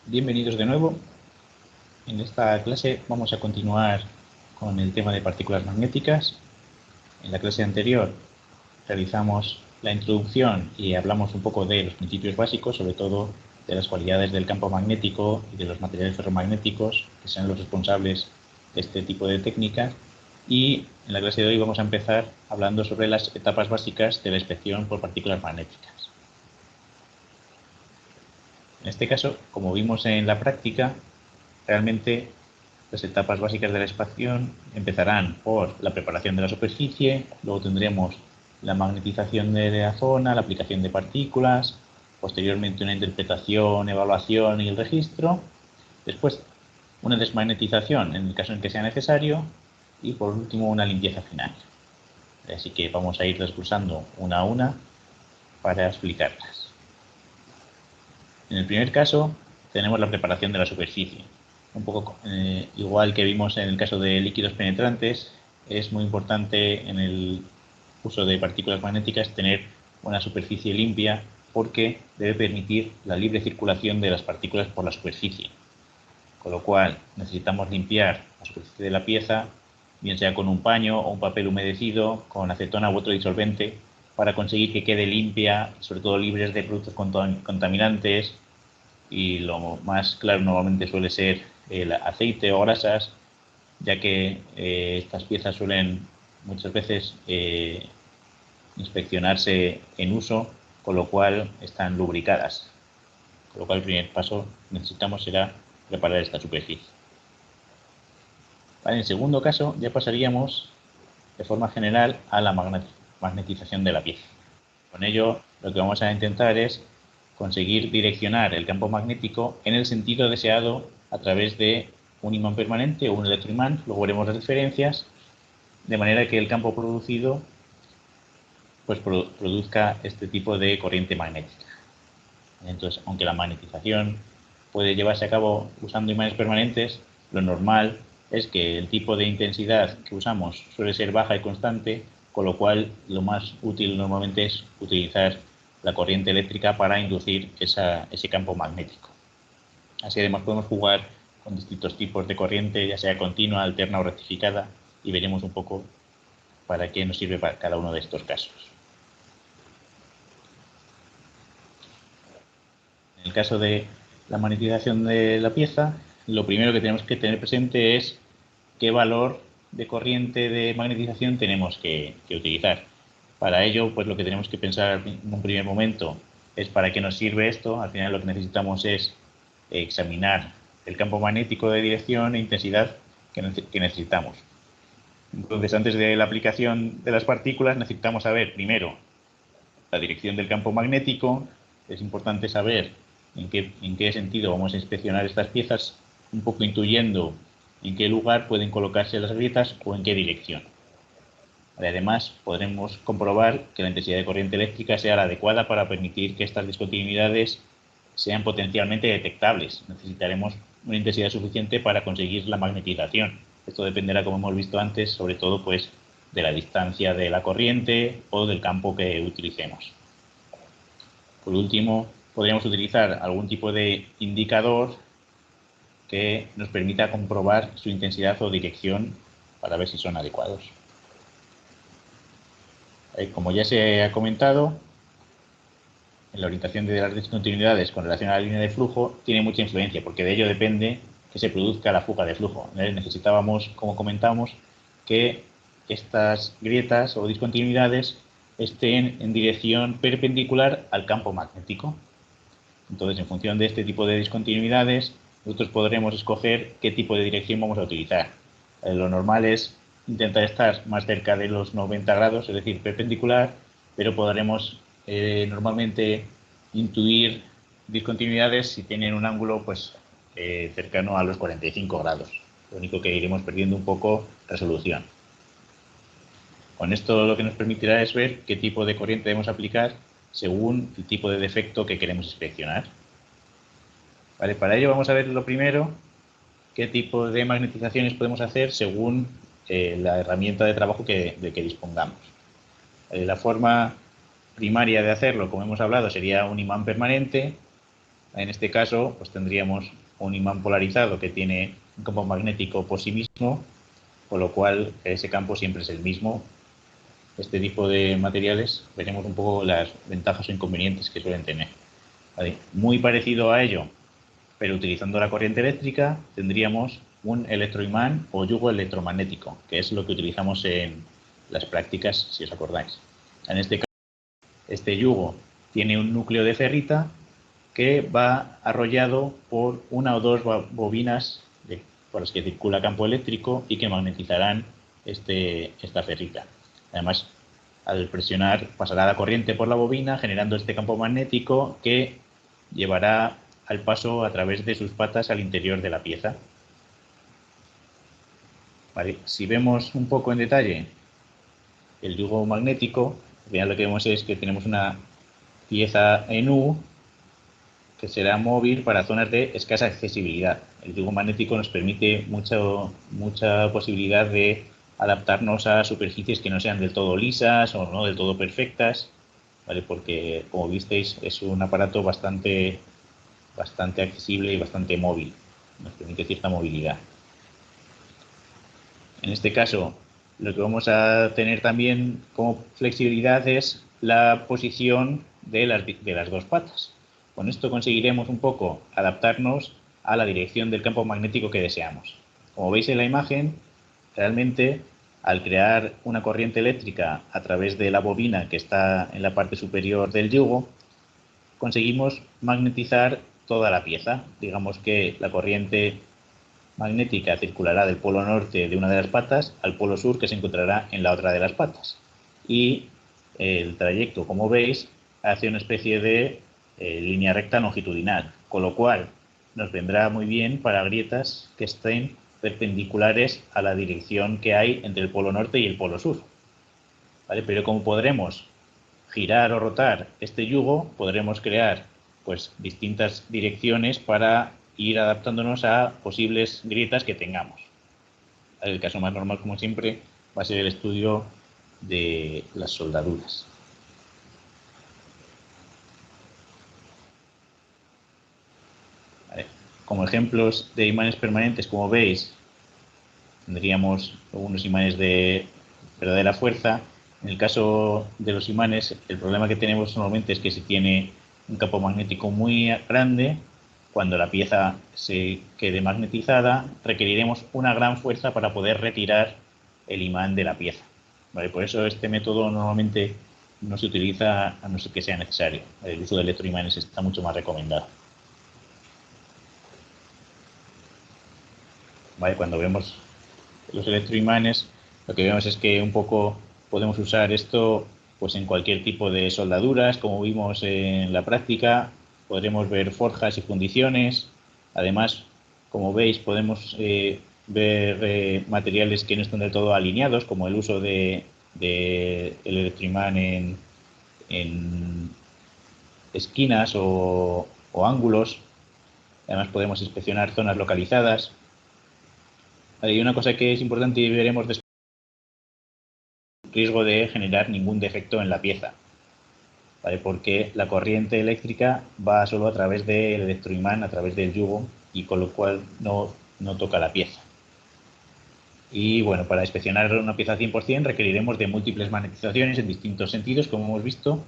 Bienvenidos de nuevo. En esta clase vamos a continuar con el tema de partículas magnéticas. En la clase anterior realizamos la introducción y hablamos un poco de los principios básicos, sobre todo de las cualidades del campo magnético y de los materiales ferromagnéticos, que son los responsables de este tipo de técnicas. Y en la clase de hoy vamos a empezar hablando sobre las etapas básicas de la inspección por partículas magnéticas. En este caso, como vimos en la práctica, realmente las etapas básicas de la inspección empezarán por la preparación de la superficie, luego tendremos la magnetización de la zona, la aplicación de partículas, posteriormente una interpretación, evaluación y el registro, después una desmagnetización en el caso en que sea necesario y por último una limpieza final. Así que vamos a ir desglosando una a una para explicarlas. En el primer caso tenemos la preparación de la superficie. Un poco igual que vimos en el caso de líquidos penetrantes, es muy importante en el uso de partículas magnéticas tener una superficie limpia porque debe permitir la libre circulación de las partículas por la superficie. Con lo cual necesitamos limpiar la superficie de la pieza, bien sea con un paño o un papel humedecido, con acetona u otro disolvente, para conseguir que quede limpia, sobre todo libres de productos contaminantes, y lo más claro normalmente suele ser el aceite o grasas, ya que estas piezas suelen muchas veces inspeccionarse en uso, con lo cual están lubricadas. Con lo cual el primer paso que necesitamos será preparar esta superficie. Vale, en segundo caso ya pasaríamos de forma general a la magnetización de la pieza. Con ello lo que vamos a intentar es conseguir direccionar el campo magnético en el sentido deseado a través de un imán permanente o un electroimán, luego veremos las diferencias, de manera que el campo producido pues produzca este tipo de corriente magnética. Entonces, aunque la magnetización puede llevarse a cabo usando imanes permanentes, lo normal es que el tipo de intensidad que usamos suele ser baja y constante, con lo cual lo más útil normalmente es utilizar la corriente eléctrica para inducir ese campo magnético. Así además podemos jugar con distintos tipos de corriente, ya sea continua, alterna o rectificada, y veremos un poco para qué nos sirve para cada uno de estos casos. En el caso de la magnetización de la pieza, lo primero que tenemos que tener presente es qué valor de corriente de magnetización tenemos que utilizar. Para ello, pues lo que tenemos que pensar en un primer momento es para qué nos sirve esto. Al final lo que necesitamos es examinar el campo magnético de dirección e intensidad que necesitamos. Entonces, antes de la aplicación de las partículas, necesitamos saber primero la dirección del campo magnético. Es importante saber en qué sentido vamos a inspeccionar estas piezas, un poco intuyendo en qué lugar pueden colocarse las grietas o en qué dirección. Además, podremos comprobar que la intensidad de corriente eléctrica sea la adecuada para permitir que estas discontinuidades sean potencialmente detectables. Necesitaremos una intensidad suficiente para conseguir la magnetización. Esto dependerá, como hemos visto antes, sobre todo pues, de la distancia de la corriente o del campo que utilicemos. Por último, podríamos utilizar algún tipo de indicador que nos permita comprobar su intensidad o dirección para ver si son adecuados. Como ya se ha comentado, en la orientación de las discontinuidades con relación a la línea de flujo tiene mucha influencia, porque de ello depende que se produzca la fuga de flujo. Necesitábamos, como comentamos, que estas grietas o discontinuidades estén en dirección perpendicular al campo magnético. Entonces, en función de este tipo de discontinuidades, nosotros podremos escoger qué tipo de dirección vamos a utilizar. Lo normal es intentar estar más cerca de los 90 grados, es decir, perpendicular, pero podremos normalmente intuir discontinuidades si tienen un ángulo pues, cercano a los 45 grados. Lo único que iremos perdiendo un poco resolución. Con esto lo que nos permitirá es ver qué tipo de corriente debemos aplicar según el tipo de defecto que queremos inspeccionar. Vale, para ello vamos a ver lo primero, qué tipo de magnetizaciones podemos hacer según la herramienta de trabajo de que dispongamos. La forma primaria de hacerlo, como hemos hablado, sería un imán permanente. En este caso, pues tendríamos un imán polarizado que tiene un campo magnético por sí mismo, con lo cual ese campo siempre es el mismo. Este tipo de materiales veremos un poco las ventajas o inconvenientes que suelen tener. ¿Vale? Muy parecido a ello, pero utilizando la corriente eléctrica, tendríamos un electroimán o yugo electromagnético, que es lo que utilizamos en las prácticas, si os acordáis. En este caso, este yugo tiene un núcleo de ferrita que va arrollado por una o dos bobinas por las que circula campo eléctrico y que magnetizarán esta ferrita. Además, al presionar pasará la corriente por la bobina generando este campo magnético que llevará al paso a través de sus patas al interior de la pieza. Vale. Si vemos un poco en detalle el yugo magnético, al final lo que vemos es que tenemos una pieza en U que será móvil para zonas de escasa accesibilidad. El yugo magnético nos permite mucha posibilidad de adaptarnos a superficies que no sean del todo lisas o no del todo perfectas, ¿vale? Porque, como visteis, es un aparato bastante accesible y bastante móvil. Nos permite cierta movilidad. En este caso, lo que vamos a tener también como flexibilidad es la posición de las dos patas. Con esto conseguiremos un poco adaptarnos a la dirección del campo magnético que deseamos. Como veis en la imagen, realmente al crear una corriente eléctrica a través de la bobina que está en la parte superior del yugo, conseguimos magnetizar toda la pieza. Digamos que la corriente magnética circulará del polo norte de una de las patas al polo sur que se encontrará en la otra de las patas. Y el trayecto, como veis, hace una especie de línea recta longitudinal, con lo cual nos vendrá muy bien para grietas que estén perpendiculares a la dirección que hay entre el polo norte y el polo sur. ¿Vale? Pero como podremos girar o rotar este yugo, podremos crear pues distintas direcciones para ir adaptándonos a posibles grietas que tengamos. El caso más normal, como siempre, va a ser el estudio de las soldaduras. Vale. Como ejemplos de imanes permanentes, como veis, tendríamos unos imanes de verdadera fuerza. En el caso de los imanes, el problema que tenemos normalmente es que si tiene un campo magnético muy grande, cuando la pieza se quede magnetizada, requeriremos una gran fuerza para poder retirar el imán de la pieza. ¿Vale? Por eso este método normalmente no se utiliza a no ser que sea necesario. El uso de electroimanes está mucho más recomendado. ¿Vale? Cuando vemos los electroimanes, lo que vemos es que un poco podemos usar esto pues en cualquier tipo de soldaduras, como vimos en la práctica. Podremos ver forjas y fundiciones. Además, como veis, podemos ver materiales que no están del todo alineados, como el uso de el electroimán en esquinas o ángulos. Además, podemos inspeccionar zonas localizadas. Hay una cosa que es importante y veremos después: riesgo de generar ningún defecto en la pieza, ¿vale? Porque la corriente eléctrica va solo a través del electroimán, a través del yugo, y con lo cual no toca la pieza. Y bueno, para inspeccionar una pieza 100% requeriremos de múltiples magnetizaciones en distintos sentidos, como hemos visto,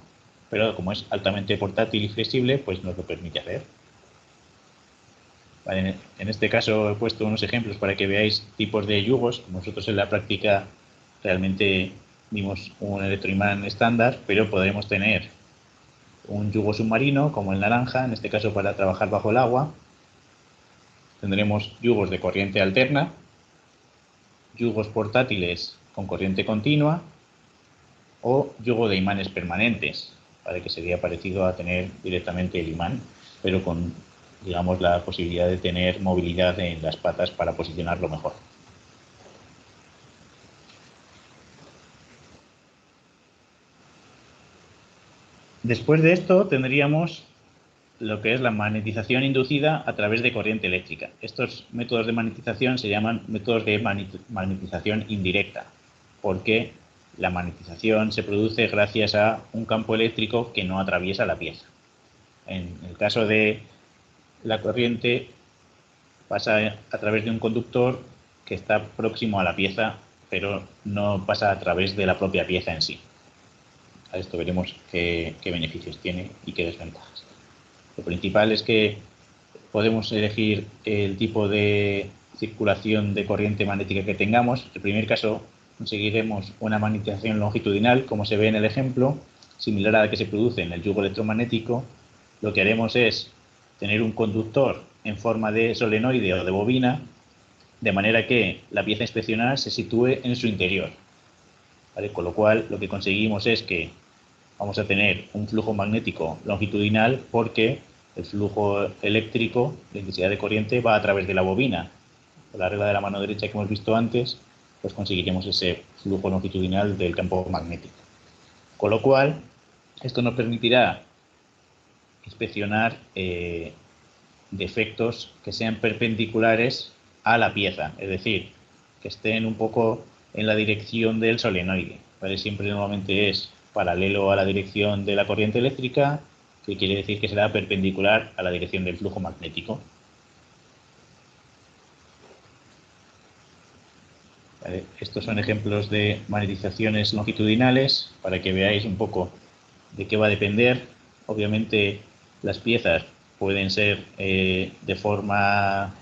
pero como es altamente portátil y flexible, pues nos lo permite hacer. Vale, en este caso he puesto unos ejemplos para que veáis tipos de yugos. Nosotros en la práctica realmente vimos un electroimán estándar, pero podremos tener un yugo submarino como el naranja, en este caso para trabajar bajo el agua. Tendremos yugos de corriente alterna, yugos portátiles con corriente continua o yugo de imanes permanentes, ¿vale? Que sería parecido a tener directamente el imán, pero con, digamos, la posibilidad de tener movilidad en las patas para posicionarlo mejor. Después de esto tendríamos lo que es la magnetización inducida a través de corriente eléctrica. Estos métodos de magnetización se llaman métodos de magnetización indirecta, porque la magnetización se produce gracias a un campo eléctrico que no atraviesa la pieza. En el caso de la corriente pasa a través de un conductor que está próximo a la pieza, pero no pasa a través de la propia pieza en sí. A esto veremos qué beneficios tiene y qué desventajas. Lo principal es que podemos elegir el tipo de circulación de corriente magnética que tengamos. En el primer caso conseguiremos una magnetización longitudinal, como se ve en el ejemplo, similar a la que se produce en el yugo electromagnético. Lo que haremos es tener un conductor en forma de solenoide o de bobina, de manera que la pieza a inspeccionar se sitúe en su interior. ¿Vale? Con lo cual, lo que conseguimos es que vamos a tener un flujo magnético longitudinal porque el flujo eléctrico, la intensidad de corriente, va a través de la bobina. Con la regla de la mano derecha que hemos visto antes, pues conseguiremos ese flujo longitudinal del campo magnético. Con lo cual, esto nos permitirá inspeccionar defectos que sean perpendiculares a la pieza, es decir, que estén un poco en la dirección del solenoide. ¿Vale? Siempre normalmente es paralelo a la dirección de la corriente eléctrica, que quiere decir que será perpendicular a la dirección del flujo magnético. ¿Vale? Estos son ejemplos de magnetizaciones longitudinales para que veáis un poco de qué va a depender. Obviamente las piezas pueden ser de forma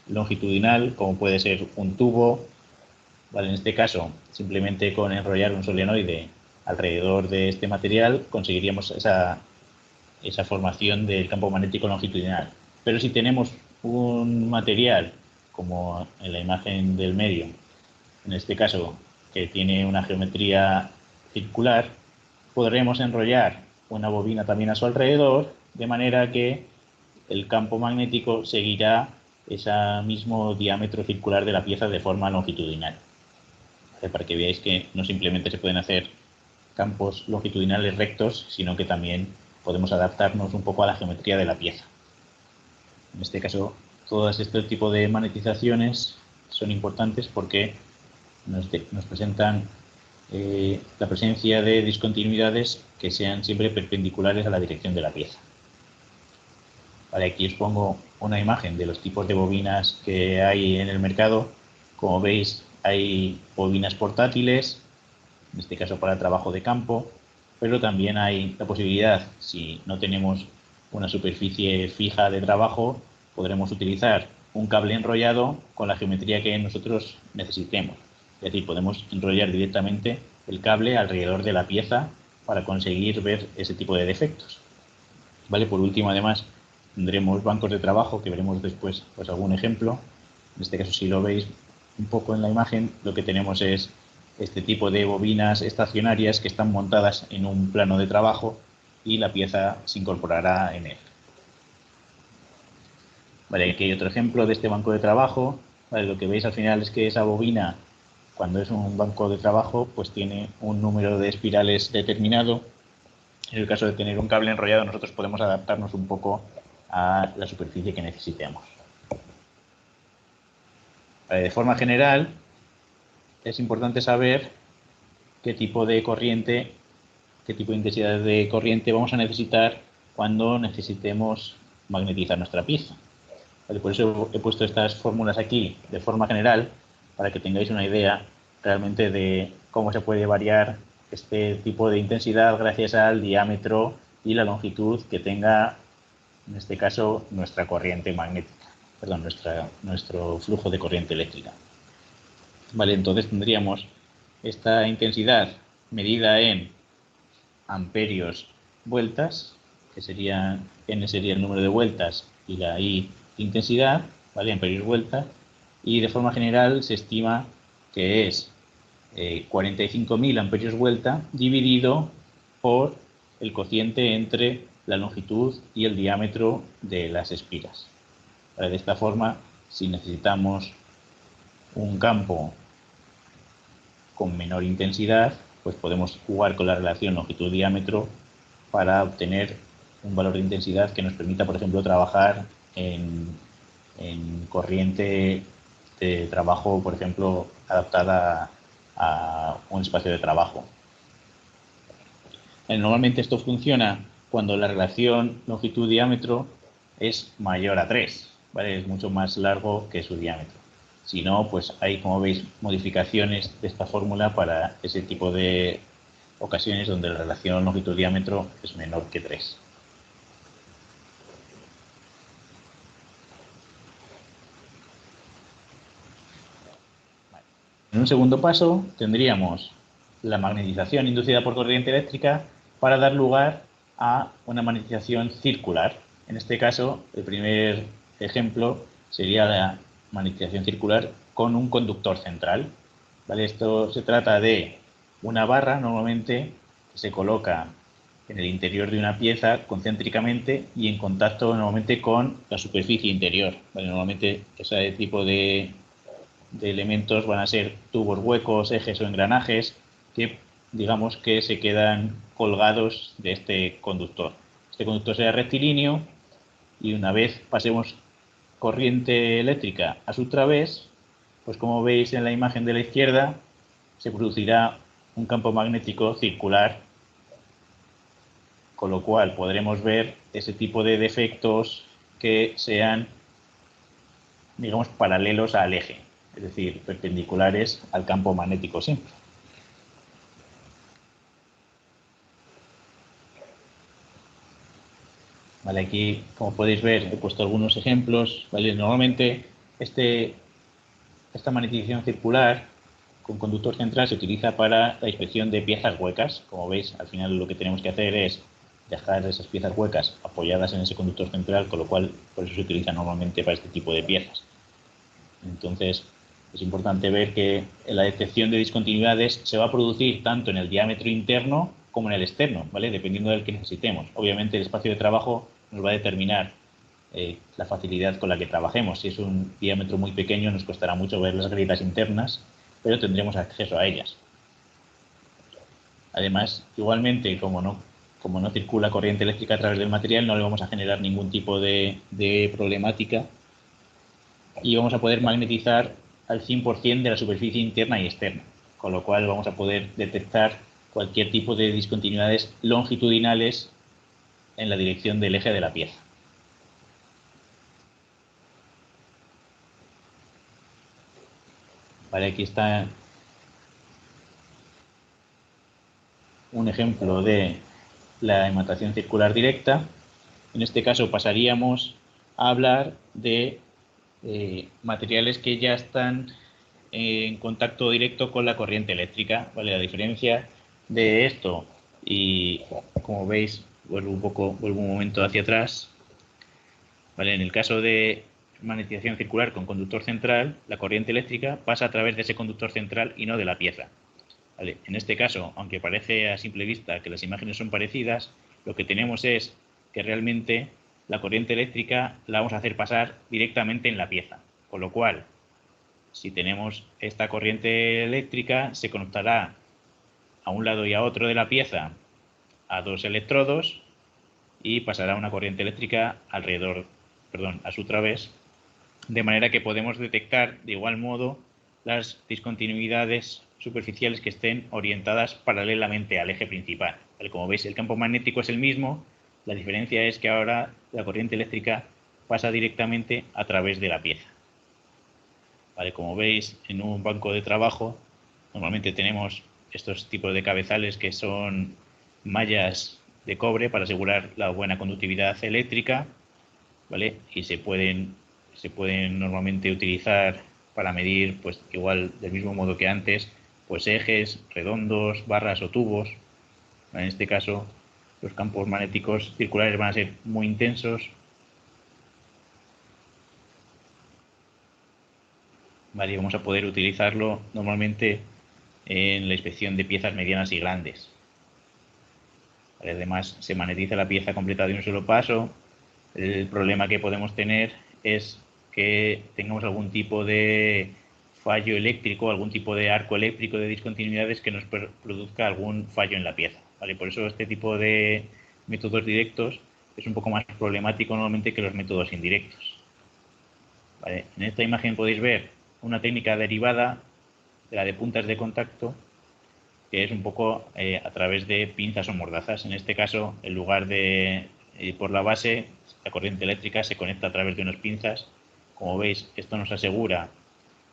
longitudinal, como puede ser un tubo. ¿Vale? En este caso, simplemente con enrollar un solenoide alrededor de este material conseguiríamos esa formación del campo magnético longitudinal. Pero si tenemos un material, como en la imagen del medio, en este caso, que tiene una geometría circular, podremos enrollar una bobina también a su alrededor, de manera que el campo magnético seguirá ese mismo diámetro circular de la pieza de forma longitudinal. Para que veáis que no simplemente se pueden hacer campos longitudinales rectos, sino que también podemos adaptarnos un poco a la geometría de la pieza. En este caso, todos este tipo de magnetizaciones son importantes porque nos presentan la presencia de discontinuidades que sean siempre perpendiculares a la dirección de la pieza. Vale, aquí os pongo una imagen de los tipos de bobinas que hay en el mercado. Como veis, hay bobinas portátiles, en este caso para trabajo de campo, pero también hay la posibilidad, si no tenemos una superficie fija de trabajo, podremos utilizar un cable enrollado con la geometría que nosotros necesitemos. Es decir, podemos enrollar directamente el cable alrededor de la pieza para conseguir ver ese tipo de defectos. ¿Vale? Por último, además, tendremos bancos de trabajo, que veremos después pues, algún ejemplo. En este caso, si lo veis un poco en la imagen, lo que tenemos es este tipo de bobinas estacionarias que están montadas en un plano de trabajo y la pieza se incorporará en él. Vale, aquí hay otro ejemplo de este banco de trabajo. Vale, lo que veis al final es que esa bobina, cuando es un banco de trabajo, pues tiene un número de espirales determinado. En el caso de tener un cable enrollado, nosotros podemos adaptarnos un poco a la superficie que necesitemos. Vale, de forma general, es importante saber qué tipo de corriente, qué tipo de intensidad de corriente vamos a necesitar cuando necesitemos magnetizar nuestra pieza. Vale, por eso he puesto estas fórmulas aquí de forma general, para que tengáis una idea realmente de cómo se puede variar este tipo de intensidad gracias al diámetro y la longitud que tenga, en este caso, nuestra corriente magnética, perdón, nuestro flujo de corriente eléctrica. Vale, entonces tendríamos esta intensidad medida en amperios vueltas, que sería N sería el número de vueltas y la I intensidad, ¿vale? Amperios vueltas, y de forma general se estima que es 45.000 amperios vuelta dividido por el cociente entre la longitud y el diámetro de las espiras. ¿Vale? De esta forma, si necesitamos un campo con menor intensidad, pues podemos jugar con la relación longitud-diámetro para obtener un valor de intensidad que nos permita, por ejemplo, trabajar en corriente de trabajo, por ejemplo, adaptada a un espacio de trabajo. Normalmente esto funciona cuando la relación longitud-diámetro es mayor a 3, ¿vale? Es mucho más largo que su diámetro. Si no, pues hay, como veis, modificaciones de esta fórmula para ese tipo de ocasiones donde la relación longitud-diámetro es menor que 3. En un segundo paso tendríamos la magnetización inducida por corriente eléctrica para dar lugar a una magnetización circular. En este caso, el primer ejemplo sería la magnetización circular con un conductor central. ¿Vale? Esto se trata de una barra normalmente que se coloca en el interior de una pieza concéntricamente y en contacto normalmente con la superficie interior. ¿Vale? Normalmente ese tipo de elementos van a ser tubos huecos, ejes o engranajes que digamos que se quedan colgados de este conductor. Este conductor será rectilíneo y una vez pasemos corriente eléctrica a su través, pues como veis en la imagen de la izquierda, se producirá un campo magnético circular, con lo cual podremos ver ese tipo de defectos que sean, digamos, paralelos al eje, es decir, perpendiculares al campo magnético siempre. Vale, aquí, como podéis ver, he puesto algunos ejemplos. ¿Vale? Normalmente esta magnetización circular con conductor central se utiliza para la inspección de piezas huecas. Como veis, al final lo que tenemos que hacer es dejar esas piezas huecas apoyadas en ese conductor central, con lo cual por eso se utiliza normalmente para este tipo de piezas. Entonces, es importante ver que la detección de discontinuidades se va a producir tanto en el diámetro interno como en el externo, ¿vale? Dependiendo del que necesitemos. Obviamente, el espacio de trabajo nos va a determinar la facilidad con la que trabajemos. Si es un diámetro muy pequeño, nos costará mucho ver las grietas internas, pero tendremos acceso a ellas. Además, igualmente, como no circula corriente eléctrica a través del material, no le vamos a generar ningún tipo de problemática y vamos a poder magnetizar al 100% de la superficie interna y externa, con lo cual vamos a poder detectar cualquier tipo de discontinuidades longitudinales en la dirección del eje de la pieza. Vale, aquí está un ejemplo de la hematación circular directa. En este caso pasaríamos a hablar de materiales que ya están en contacto directo con la corriente eléctrica. ¿Vale? La diferencia de esto, y como veis, vuelvo un momento hacia atrás. ¿Vale? En el caso de magnetización circular con conductor central, la corriente eléctrica pasa a través de ese conductor central y no de la pieza. ¿Vale? En este caso, aunque parece a simple vista que las imágenes son parecidas, lo que tenemos es que realmente la corriente eléctrica la vamos a hacer pasar directamente en la pieza. Con lo cual, si tenemos esta corriente eléctrica, se conectará a un lado y a otro de la pieza a dos electrodos y pasará una corriente eléctrica a su través, de manera que podemos detectar de igual modo las discontinuidades superficiales que estén orientadas paralelamente al eje principal. ¿Vale? Como veis, el campo magnético es el mismo, la diferencia es que ahora la corriente eléctrica pasa directamente a través de la pieza. ¿Vale? Como veis, en un banco de trabajo normalmente tenemos estos tipos de cabezales que son mallas de cobre para asegurar la buena conductividad eléctrica, ¿vale? Y se pueden normalmente utilizar para medir, pues igual del mismo modo que antes, pues ejes redondos, barras o tubos. En este caso, los campos magnéticos circulares van a ser muy intensos, ¿vale? Y vamos a poder utilizarlo normalmente en la inspección de piezas medianas y grandes. ¿Vale? Además, se magnetiza la pieza completa de un solo paso. El problema que podemos tener es que tengamos algún tipo de fallo eléctrico, algún tipo de arco eléctrico de discontinuidades que nos produzca algún fallo en la pieza. ¿Vale? Por eso este tipo de métodos directos es un poco más problemático normalmente que los métodos indirectos. ¿Vale? En esta imagen podéis ver una técnica derivada de la de puntas de contacto, que es un poco a través de pinzas o mordazas. En este caso, en lugar de ir por la base, la corriente eléctrica se conecta a través de unas pinzas. Como veis, esto nos asegura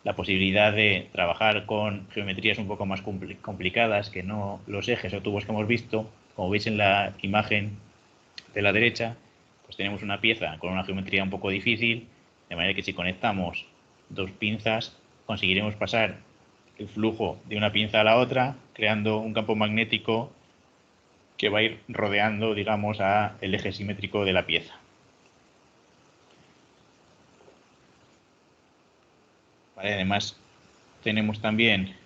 la posibilidad de trabajar con geometrías un poco más complicadas que no los ejes o tubos que hemos visto. Como veis en la imagen de la derecha, pues tenemos una pieza con una geometría un poco difícil, de manera que si conectamos dos pinzas conseguiremos pasar el flujo de una pinza a la otra, creando un campo magnético que va a ir rodeando, digamos, el eje simétrico de la pieza. Vale, además, tenemos también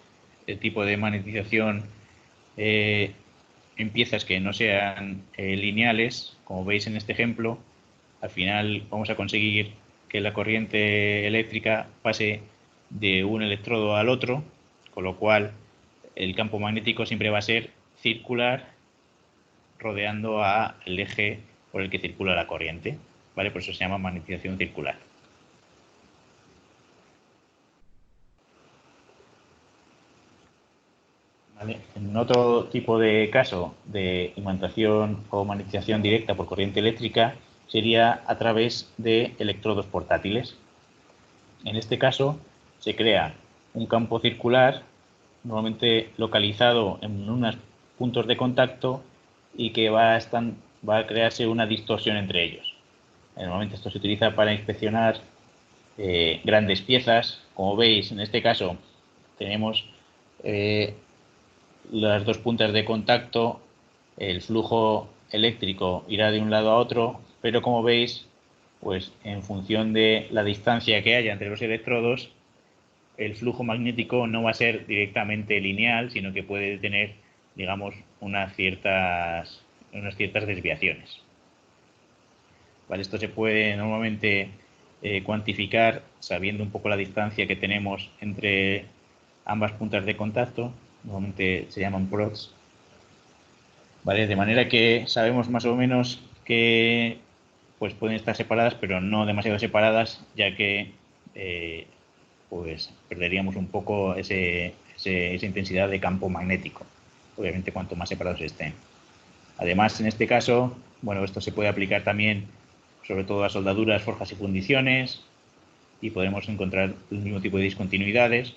el tipo de magnetización en piezas que no sean lineales. Como veis en este ejemplo, al final vamos a conseguir que la corriente eléctrica pase de un electrodo al otro, con lo cual el campo magnético siempre va a ser circular, rodeando al eje por el que circula la corriente, ¿vale? Por eso se llama magnetización circular. ¿Vale? En otro tipo de caso de imantación o magnetización directa por corriente eléctrica sería a través de electrodos portátiles. En este caso se crea un campo circular normalmente localizado en unos puntos de contacto y que va a crearse una distorsión entre ellos. Normalmente esto se utiliza para inspeccionar grandes piezas. Como veis, en este caso tenemos las dos puntas de contacto, el flujo eléctrico irá de un lado a otro, pero como veis, pues en función de la distancia que haya entre los electrodos, el flujo magnético no va a ser directamente lineal, sino que puede tener, digamos, unas ciertas desviaciones. Vale, esto se puede normalmente cuantificar sabiendo un poco la distancia que tenemos entre ambas puntas de contacto. Normalmente se llaman prods. ¿Vale? De manera que sabemos más o menos que pues pueden estar separadas, pero no demasiado separadas, ya que pues perderíamos un poco esa intensidad de campo magnético, obviamente cuanto más separados estén. Además, en este caso, bueno, esto se puede aplicar también sobre todo a soldaduras, forjas y fundiciones, y podremos encontrar el mismo tipo de discontinuidades,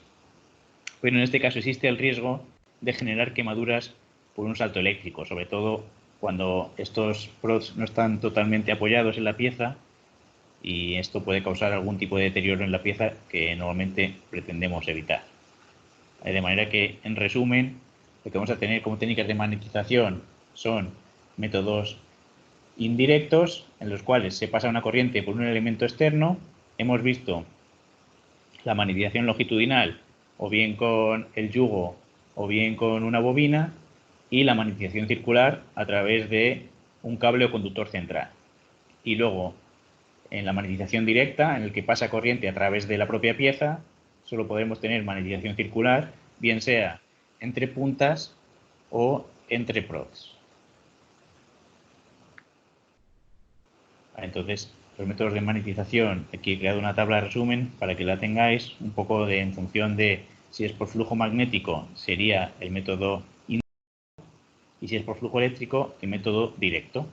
pero en este caso existe el riesgo de generar quemaduras por un salto eléctrico, sobre todo cuando estos prods no están totalmente apoyados en la pieza, y esto puede causar algún tipo de deterioro en la pieza que normalmente pretendemos evitar. De manera que, en resumen, lo que vamos a tener como técnicas de magnetización son métodos indirectos en los cuales se pasa una corriente por un elemento externo. Hemos visto la magnetización longitudinal, o bien con el yugo o bien con una bobina, y la magnetización circular a través de un cable o conductor central. Y luego, en la magnetización directa, en el que pasa corriente a través de la propia pieza, solo podemos tener magnetización circular, bien sea entre puntas o entre prods. Entonces, los métodos de magnetización, aquí he creado una tabla de resumen para que la tengáis un poco en función de si es por flujo magnético, sería el método indirecto, y si es por flujo eléctrico, el método directo.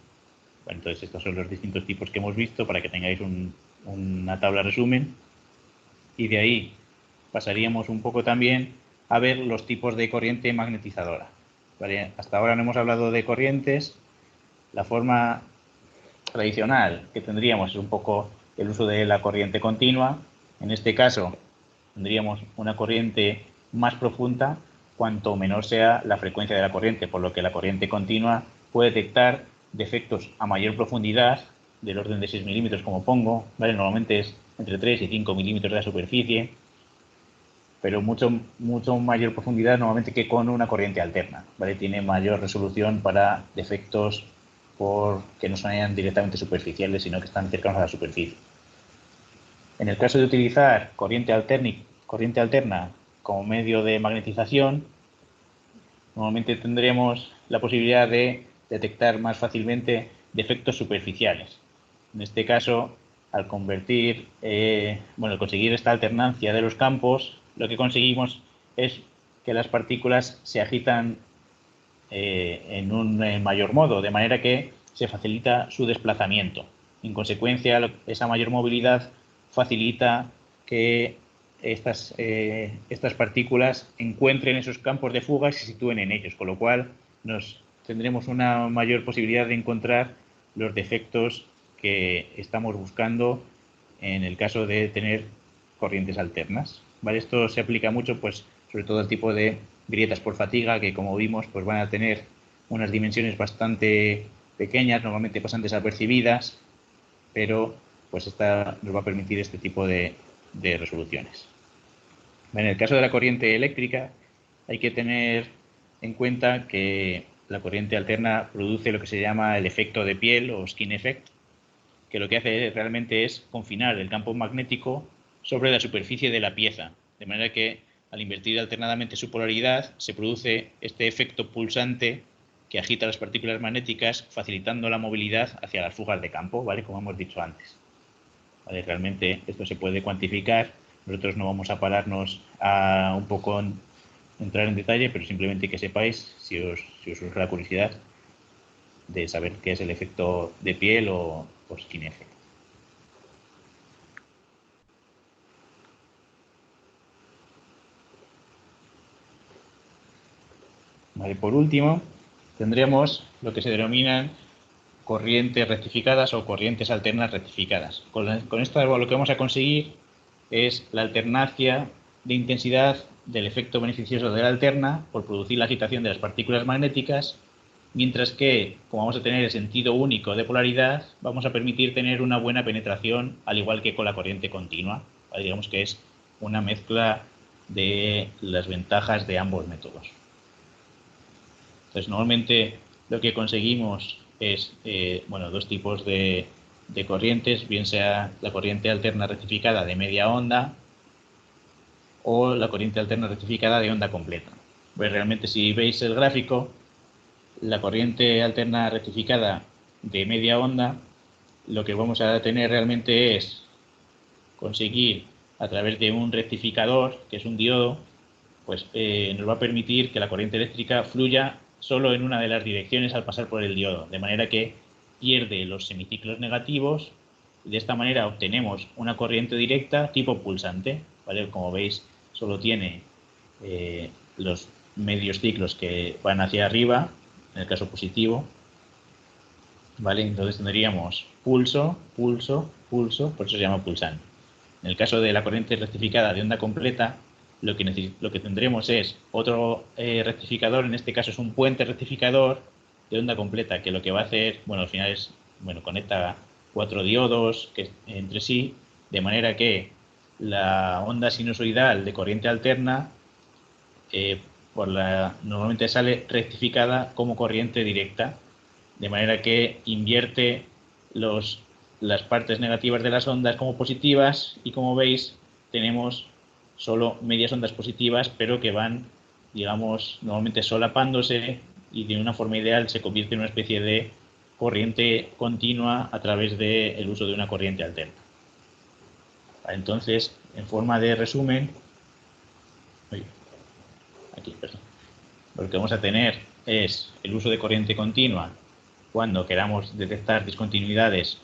Bueno, entonces, estos son los distintos tipos que hemos visto para que tengáis una tabla de resumen. Y de ahí pasaríamos un poco también a ver los tipos de corriente magnetizadora. ¿Vale? Hasta ahora no hemos hablado de corrientes. La forma tradicional que tendríamos es un poco el uso de la corriente continua. En este caso, tendríamos una corriente más profunda cuanto menor sea la frecuencia de la corriente, por lo que la corriente continua puede detectar defectos a mayor profundidad, del orden de 6 milímetros como pongo, ¿vale? Normalmente es entre 3 y 5 milímetros de la superficie, pero mucho mayor profundidad normalmente que con una corriente alterna, ¿vale? Tiene mayor resolución para defectos que no son directamente superficiales, sino que están cercanos a la superficie. En el caso de utilizar corriente alterna como medio de magnetización, normalmente tendremos la posibilidad de detectar más fácilmente defectos superficiales. En este caso, al conseguir esta alternancia de los campos, lo que conseguimos es que las partículas se agitan en un mayor modo, de manera que se facilita su desplazamiento. En consecuencia, esa mayor movilidad facilita que estas partículas encuentren esos campos de fuga y se sitúen en ellos, con lo cual tendremos una mayor posibilidad de encontrar los defectos que estamos buscando en el caso de tener corrientes alternas. ¿Vale? Esto se aplica mucho, pues, sobre todo al tipo de grietas por fatiga, que como vimos, pues van a tener unas dimensiones bastante pequeñas, normalmente pasan desapercibidas, pero pues esta nos va a permitir este tipo de resoluciones. En el caso de la corriente eléctrica, hay que tener en cuenta que la corriente alterna produce lo que se llama el efecto de piel o skin effect, que lo que hace realmente es confinar el campo magnético sobre la superficie de la pieza, de manera que al invertir alternadamente su polaridad se produce este efecto pulsante que agita las partículas magnéticas, facilitando la movilidad hacia las fugas de campo, ¿vale? Como hemos dicho antes. ¿Vale? Realmente esto se puede cuantificar. Nosotros no vamos a pararnos a un poco entrar en detalle, pero simplemente que sepáis, si os surge la curiosidad, de saber qué es el efecto de piel o skin effect. Vale, por último, tendremos lo que se denominan corrientes rectificadas o corrientes alternas rectificadas. Con esto lo que vamos a conseguir es la alternancia de intensidad del efecto beneficioso de la alterna por producir la agitación de las partículas magnéticas, mientras que, como vamos a tener el sentido único de polaridad, vamos a permitir tener una buena penetración, al igual que con la corriente continua. ¿Vale? Digamos que es una mezcla de las ventajas de ambos métodos. Entonces, normalmente lo que conseguimos es dos tipos de corrientes, bien sea la corriente alterna rectificada de media onda o la corriente alterna rectificada de onda completa. Pues realmente, si veis el gráfico, la corriente alterna rectificada de media onda, lo que vamos a tener realmente es conseguir a través de un rectificador, que es un diodo, pues nos va a permitir que la corriente eléctrica fluya solo en una de las direcciones al pasar por el diodo, de manera que pierde los semiciclos negativos y de esta manera obtenemos una corriente directa tipo pulsante, ¿vale? Como veis, solo tiene los medios ciclos que van hacia arriba, en el caso positivo, ¿vale? Entonces tendríamos pulso, pulso, pulso, por eso se llama pulsante. En el caso de la corriente rectificada de onda completa, lo que tendremos es otro rectificador, en este caso es un puente rectificador de onda completa, que lo que va a hacer, bueno, al final es, conecta 4 diodos entre sí, de manera que la onda sinusoidal de corriente alterna normalmente sale rectificada como corriente directa, de manera que invierte las partes negativas de las ondas como positivas y, como veis, tenemos solo medias ondas positivas, pero que van, digamos, normalmente solapándose y de una forma ideal se convierte en una especie de corriente continua a través del uso de una corriente alterna. Entonces, en forma de resumen, lo que vamos a tener es el uso de corriente continua cuando queramos detectar discontinuidades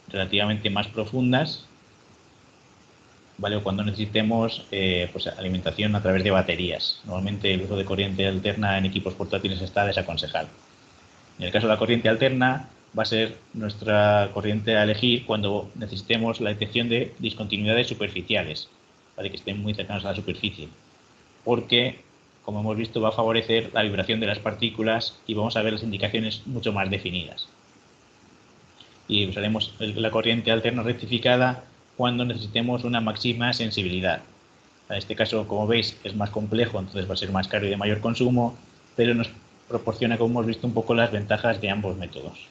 relativamente más profundas, ¿vale? O cuando necesitemos alimentación a través de baterías. Normalmente el uso de corriente alterna en equipos portátiles está desaconsejado. En el caso de la corriente alterna, va a ser nuestra corriente a elegir cuando necesitemos la detección de discontinuidades superficiales, ¿vale? Que estén muy cercanas a la superficie, porque, como hemos visto, va a favorecer la vibración de las partículas y vamos a ver las indicaciones mucho más definidas. Y usaremos la corriente alterna rectificada cuando necesitemos una máxima sensibilidad. En este caso, como veis, es más complejo, entonces va a ser más caro y de mayor consumo, pero nos proporciona, como hemos visto, un poco las ventajas de ambos métodos.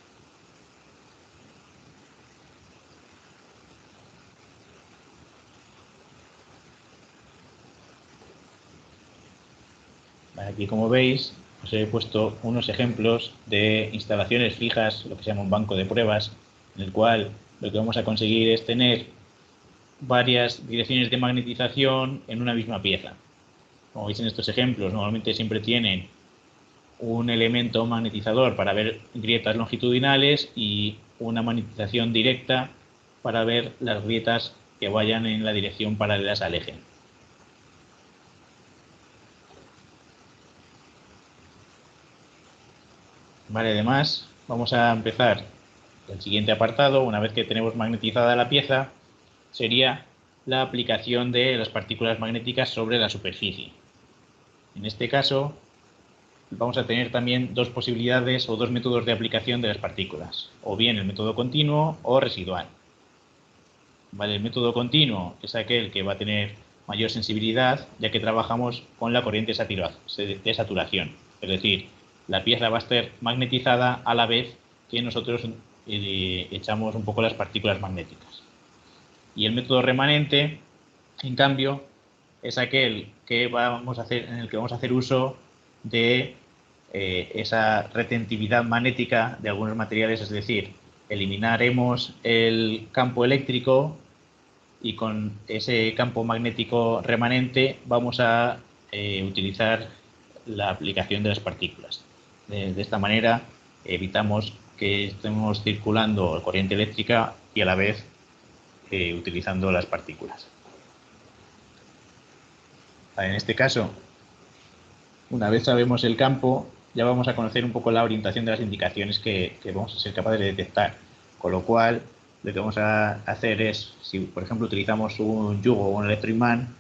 Aquí, como veis, os he puesto unos ejemplos de instalaciones fijas, lo que se llama un banco de pruebas, en el cual lo que vamos a conseguir es tener varias direcciones de magnetización en una misma pieza. Como veis en estos ejemplos, normalmente siempre tienen un elemento magnetizador para ver grietas longitudinales y una magnetización directa para ver las grietas que vayan en la dirección paralelas al eje. Vale, además, vamos a empezar el siguiente apartado. Una vez que tenemos magnetizada la pieza, sería la aplicación de las partículas magnéticas sobre la superficie. En este caso, vamos a tener también dos posibilidades o dos métodos de aplicación de las partículas, o bien el método continuo o residual. Vale, el método continuo es aquel que va a tener mayor sensibilidad, ya que trabajamos con la corriente de saturación, es decir, la pieza va a estar magnetizada a la vez que nosotros echamos un poco las partículas magnéticas. Y el método remanente, en cambio, es aquel que en el que vamos a hacer uso de esa retentividad magnética de algunos materiales, es decir, eliminaremos el campo eléctrico y con ese campo magnético remanente vamos a utilizar la aplicación de las partículas. De esta manera evitamos que estemos circulando corriente eléctrica y a la vez utilizando las partículas. En este caso, una vez sabemos el campo, ya vamos a conocer un poco la orientación de las indicaciones que vamos a ser capaces de detectar. Con lo cual, lo que vamos a hacer es, si por ejemplo utilizamos un yugo o un electroimán,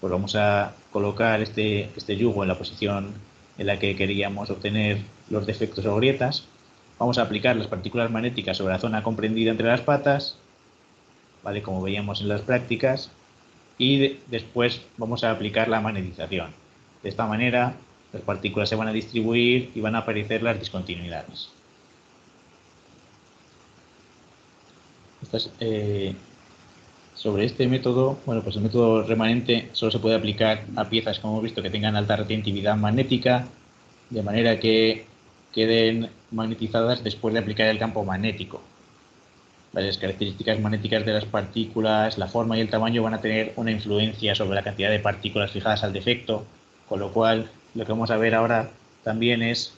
pues vamos a colocar este yugo en la posición en la que queríamos obtener los defectos o grietas. Vamos a aplicar las partículas magnéticas sobre la zona comprendida entre las patas, ¿vale? Como veíamos en las prácticas, y después vamos a aplicar la magnetización. De esta manera, las partículas se van a distribuir y van a aparecer las discontinuidades. Sobre este método, bueno, pues el método remanente solo se puede aplicar a piezas, como hemos visto, que tengan alta retentividad magnética, de manera que queden magnetizadas después de aplicar el campo magnético. Las características magnéticas de las partículas, la forma y el tamaño van a tener una influencia sobre la cantidad de partículas fijadas al defecto, con lo cual lo que vamos a ver ahora también es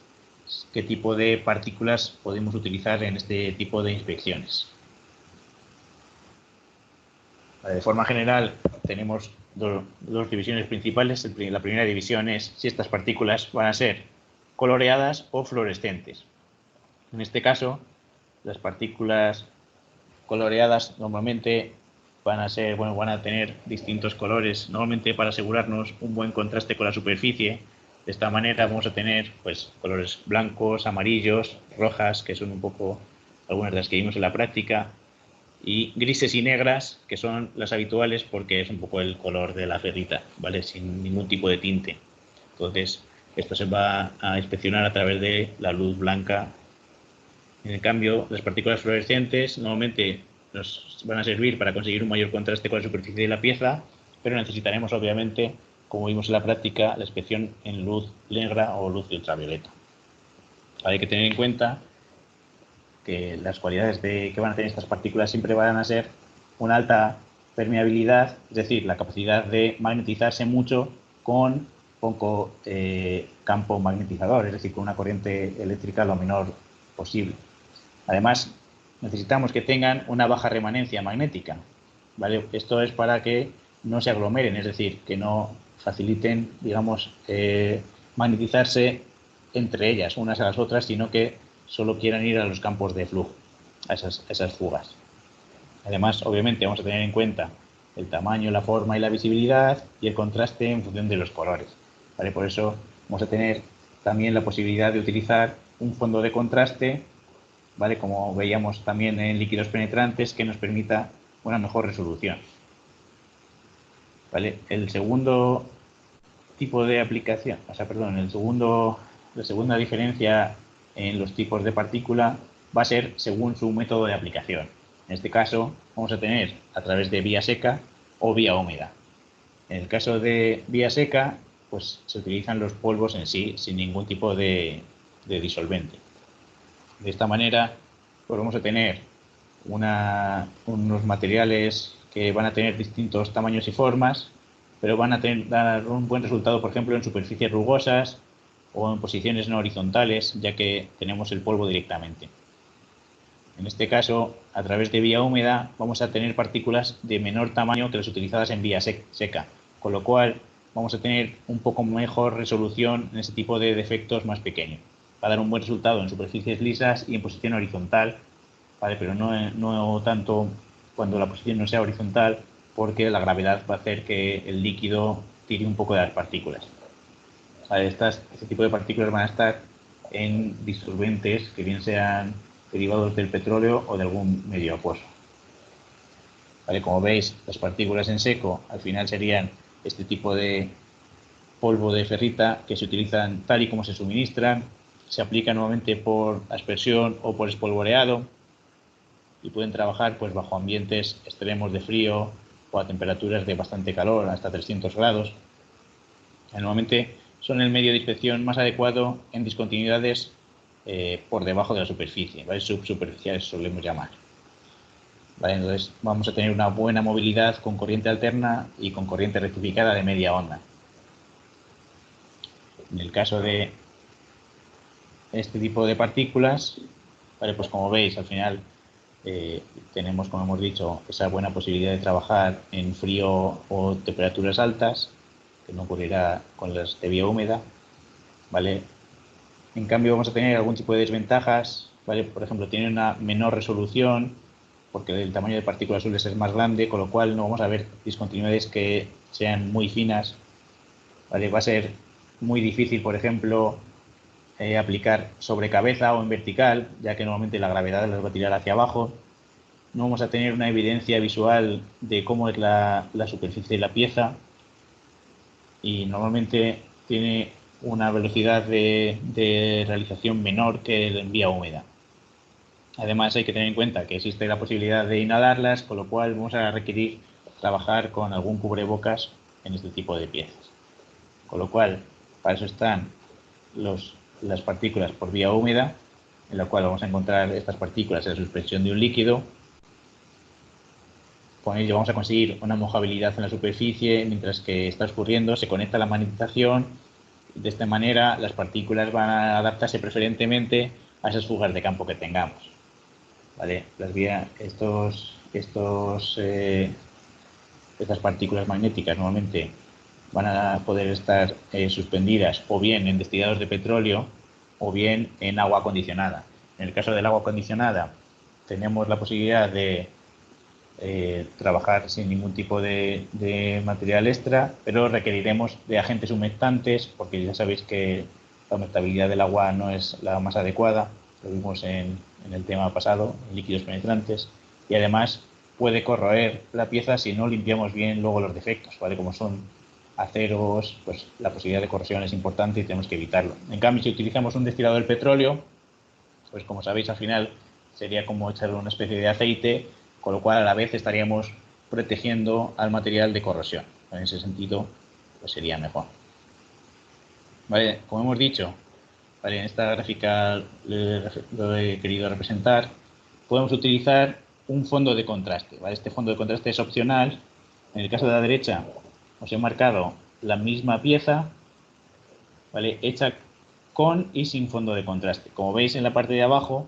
qué tipo de partículas podemos utilizar en este tipo de inspecciones. De forma general, tenemos dos divisiones principales. La primera división es si estas partículas van a ser coloreadas o fluorescentes. En este caso, las partículas coloreadas normalmente van a tener distintos colores, normalmente para asegurarnos un buen contraste con la superficie. De esta manera vamos a tener pues colores blancos, amarillos, rojas, que son un poco algunas de las que vimos en la práctica, y grises y negras, que son las habituales porque es un poco el color de la ferrita, ¿vale? Sin ningún tipo de tinte. Entonces, esto se va a inspeccionar a través de la luz blanca. En cambio, las partículas fluorescentes normalmente nos van a servir para conseguir un mayor contraste con la superficie de la pieza, pero necesitaremos, obviamente, como vimos en la práctica, la inspección en luz negra o luz ultravioleta. Hay que tener en cuenta que las cualidades que van a tener estas partículas siempre van a ser una alta permeabilidad, es decir, la capacidad de magnetizarse mucho con poco campo magnetizador, es decir, con una corriente eléctrica lo menor posible. Además, necesitamos que tengan una baja remanencia magnética, ¿vale? Esto es para que no se aglomeren, es decir, que no faciliten, digamos, magnetizarse entre ellas, unas a las otras, sino que solo quieran ir a los campos de flujo, a esas fugas. Además, obviamente, vamos a tener en cuenta el tamaño, la forma y la visibilidad y el contraste en función de los colores, ¿vale? Por eso vamos a tener también la posibilidad de utilizar un fondo de contraste, ¿vale? Como veíamos también en líquidos penetrantes, que nos permita una mejor resolución, ¿vale? El segundo tipo de aplicación, la segunda diferencia en los tipos de partícula va a ser según su método de aplicación. En este caso, vamos a tener a través de vía seca o vía húmeda. En el caso de vía seca, pues se utilizan los polvos en sí, sin ningún tipo de disolvente. De esta manera, pues vamos a tener unos materiales que van a tener distintos tamaños y formas, pero van a dar un buen resultado, por ejemplo, en superficies rugosas o en posiciones no horizontales, ya que tenemos el polvo directamente. En este caso, a través de vía húmeda, vamos a tener partículas de menor tamaño que las utilizadas en vía seca, con lo cual vamos a tener un poco mejor resolución en este tipo de defectos más pequeños. Va a dar un buen resultado en superficies lisas y en posición horizontal, ¿vale? Pero no tanto cuando la posición no sea horizontal, porque la gravedad va a hacer que el líquido tire un poco de las partículas. ¿Vale? Este tipo de partículas van a estar en disolventes que bien sean derivados del petróleo o de algún medio acuoso. ¿Vale? Como veis, las partículas en seco al final serían este tipo de polvo de ferrita que se utilizan tal y como se suministran, se aplican nuevamente por aspersión o por espolvoreado y pueden trabajar pues bajo ambientes extremos de frío o a temperaturas de bastante calor, hasta 300 grados. Normalmente son el medio de inspección más adecuado en discontinuidades por debajo de la superficie, ¿vale? Subsuperficiales solemos llamar. ¿Vale? Entonces vamos a tener una buena movilidad con corriente alterna y con corriente rectificada de media onda. En el caso de este tipo de partículas, ¿vale? Pues como veis, al final tenemos, como hemos dicho, esa buena posibilidad de trabajar en frío o temperaturas altas, que no ocurrirá con las de vía húmeda, ¿vale? En cambio, vamos a tener algún tipo de desventajas, ¿vale? Por ejemplo, tiene una menor resolución, porque el tamaño de partículas suele ser más grande, con lo cual no vamos a ver discontinuidades que sean muy finas, ¿vale? Va a ser muy difícil, por ejemplo, aplicar sobre cabeza o en vertical, ya que normalmente la gravedad las va a tirar hacia abajo. No vamos a tener una evidencia visual de cómo es la superficie de la pieza y normalmente tiene una velocidad de realización menor que en vía húmeda. Además, hay que tener en cuenta que existe la posibilidad de inhalarlas, con lo cual vamos a requerir trabajar con algún cubrebocas en este tipo de piezas. Con lo cual, para eso están las partículas por vía húmeda, en la cual vamos a encontrar estas partículas en la suspensión de un líquido. Con ello vamos a conseguir una mojabilidad en la superficie mientras que está escurriendo, se conecta la magnetización. De esta manera, las partículas van a adaptarse preferentemente a esas fugas de campo que tengamos. ¿Vale? Estas partículas magnéticas normalmente van a poder estar suspendidas o bien en destilados de petróleo o bien en agua acondicionada. En el caso del agua acondicionada tenemos la posibilidad de trabajar sin ningún tipo de material extra, pero requeriremos de agentes humectantes porque ya sabéis que la humectabilidad del agua no es la más adecuada, lo vimos en el tema pasado, en líquidos penetrantes, y además puede corroer la pieza si no limpiamos bien luego los defectos, ¿vale? Como son aceros, pues la posibilidad de corrosión es importante y tenemos que evitarlo. En cambio, si utilizamos un destilado del petróleo, pues como sabéis, al final sería como echarle una especie de aceite, con lo cual a la vez estaríamos protegiendo al material de corrosión. En ese sentido, pues sería mejor. ¿Vale? Como hemos dicho, ¿vale? En esta gráfica lo he querido representar, podemos utilizar un fondo de contraste. ¿Vale? Este fondo de contraste es opcional. En el caso de la derecha, os he marcado la misma pieza, ¿vale? Hecha con y sin fondo de contraste. Como veis en la parte de abajo,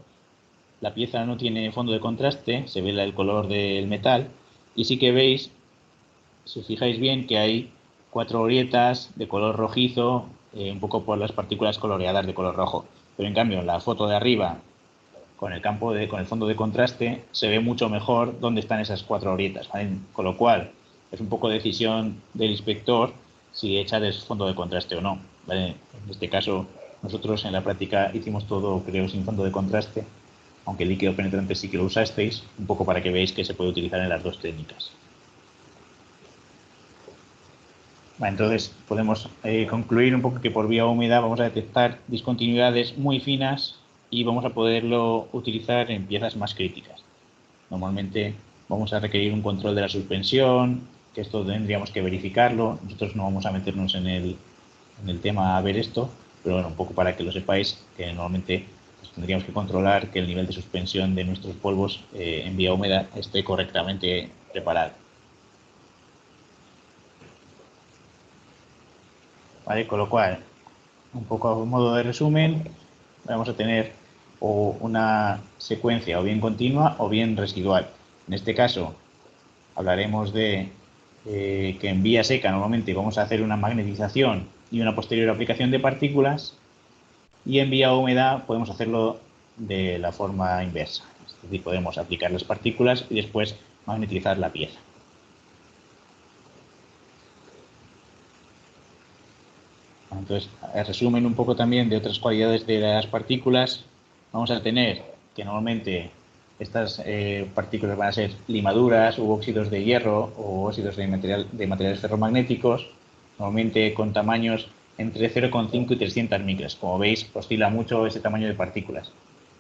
la pieza no tiene fondo de contraste, se ve el color del metal y sí que veis, si os fijáis bien, que hay 4 grietas de color rojizo, un poco por las partículas coloreadas de color rojo. Pero en cambio, en la foto de arriba, con el fondo de contraste, se ve mucho mejor dónde están esas 4 grietas, ¿vale? Con lo cual, es un poco decisión del inspector si echa de fondo de contraste o no, ¿vale? En este caso, nosotros en la práctica hicimos todo, creo, sin fondo de contraste, aunque el líquido penetrante sí que lo usasteis, un poco para que veáis que se puede utilizar en las dos técnicas. Vale, entonces podemos concluir un poco que por vía húmeda vamos a detectar discontinuidades muy finas y vamos a poderlo utilizar en piezas más críticas. Normalmente vamos a requerir un control de la suspensión, que esto tendríamos que verificarlo. Nosotros no vamos a meternos en el tema a ver esto, pero bueno, un poco para que lo sepáis, que normalmente pues, tendríamos que controlar que el nivel de suspensión de nuestros polvos en vía húmeda esté correctamente preparado. ¿Vale? Con lo cual, un poco a modo de resumen, vamos a tener o una secuencia o bien continua o bien residual. En este caso hablaremos de que en vía seca normalmente vamos a hacer una magnetización y una posterior aplicación de partículas, y en vía húmeda podemos hacerlo de la forma inversa. Es decir, podemos aplicar las partículas y después magnetizar la pieza. Entonces, resumen un poco también de otras cualidades de las partículas. Vamos a tener que normalmente estas partículas van a ser limaduras u óxidos de hierro o óxidos de materiales ferromagnéticos, normalmente con tamaños entre 0,5 y 300 micras. Como veis, oscila mucho ese tamaño de partículas.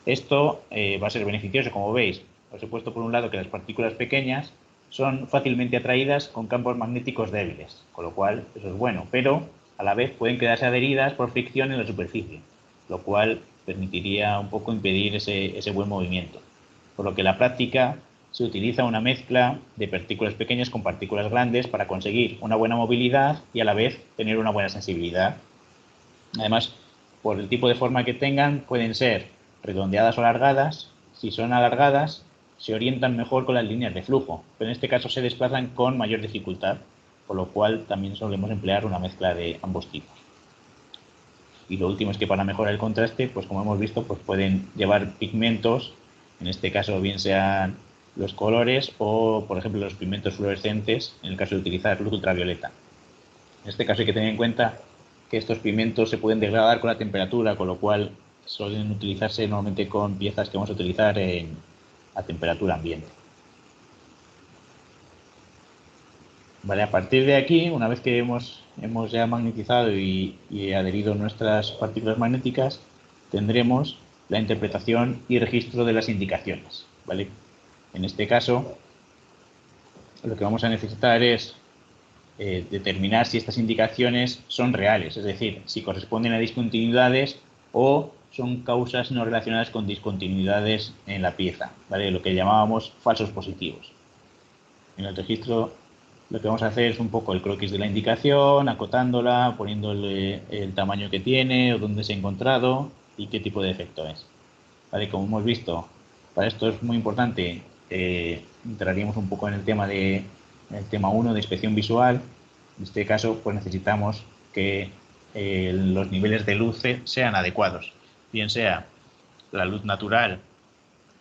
Esto va a ser beneficioso, como veis. Os he puesto por un lado que las partículas pequeñas son fácilmente atraídas con campos magnéticos débiles, con lo cual eso es bueno, pero a la vez pueden quedarse adheridas por fricción en la superficie, lo cual permitiría un poco impedir ese buen movimiento. Por lo que en la práctica se utiliza una mezcla de partículas pequeñas con partículas grandes para conseguir una buena movilidad y a la vez tener una buena sensibilidad. Además, por el tipo de forma que tengan, pueden ser redondeadas o alargadas. Si son alargadas, se orientan mejor con las líneas de flujo, pero en este caso se desplazan con mayor dificultad, por lo cual también solemos emplear una mezcla de ambos tipos. Y lo último es que para mejorar el contraste, pues como hemos visto, pues pueden llevar pigmentos, en este caso bien sean los colores o, por ejemplo, los pigmentos fluorescentes, en el caso de utilizar luz ultravioleta. En este caso hay que tener en cuenta que estos pigmentos se pueden degradar con la temperatura, con lo cual suelen utilizarse normalmente con piezas que vamos a utilizar a temperatura ambiente. Vale, a partir de aquí, una vez que hemos ya magnetizado y adherido nuestras partículas magnéticas, tendremos la interpretación y registro de las indicaciones. ¿Vale? En este caso, lo que vamos a necesitar es determinar si estas indicaciones son reales, es decir, si corresponden a discontinuidades o son causas no relacionadas con discontinuidades en la pieza, ¿vale? Lo que llamábamos falsos positivos. En el registro lo que vamos a hacer es un poco el croquis de la indicación, acotándola, poniéndole el tamaño que tiene o dónde se ha encontrado y qué tipo de efecto es. ¿Vale? Como hemos visto, para esto es muy importante, entraríamos un poco en el tema 1 de inspección visual. En este caso, pues necesitamos que los niveles de luz sean adecuados, bien sea la luz natural,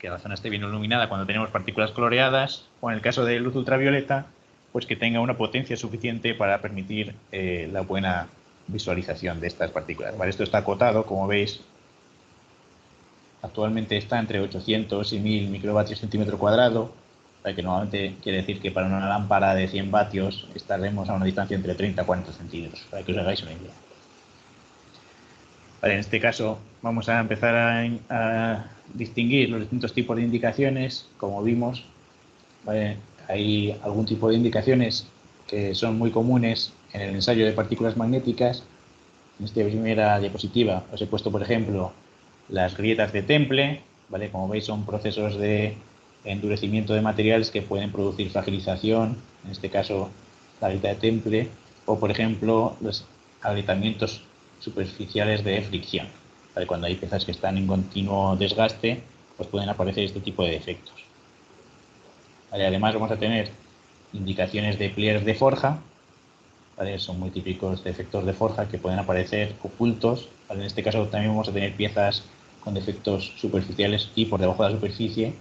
que la zona esté bien iluminada cuando tenemos partículas coloreadas, o en el caso de luz ultravioleta, pues que tenga una potencia suficiente para permitir la buena visualización de estas partículas. ¿Vale? Esto está acotado, como veis, actualmente está entre 800 y 1000 microvatios centímetro cuadrado, que normalmente quiere decir que para una lámpara de 100 vatios estaremos a una distancia entre 30 y 40 centímetros, para que os hagáis una idea. Vale, en este caso vamos a empezar a distinguir los distintos tipos de indicaciones. Como vimos, ¿vale? Hay algún tipo de indicaciones que son muy comunes en el ensayo de partículas magnéticas. En esta primera diapositiva os he puesto, por ejemplo, las grietas de Temple, ¿vale? Como veis, son procesos de endurecimiento de materiales que pueden producir fragilización, en este caso la grieta de Temple, o por ejemplo los agrietamientos superficiales de fricción, ¿vale? Cuando hay piezas que están en continuo desgaste, pues pueden aparecer este tipo de defectos. ¿Vale? Además vamos a tener indicaciones de pliegues de forja, ¿vale? Son muy típicos de efectos de forja que pueden aparecer ocultos, ¿vale? En este caso también vamos a tener piezas con defectos superficiales y por debajo de la superficie,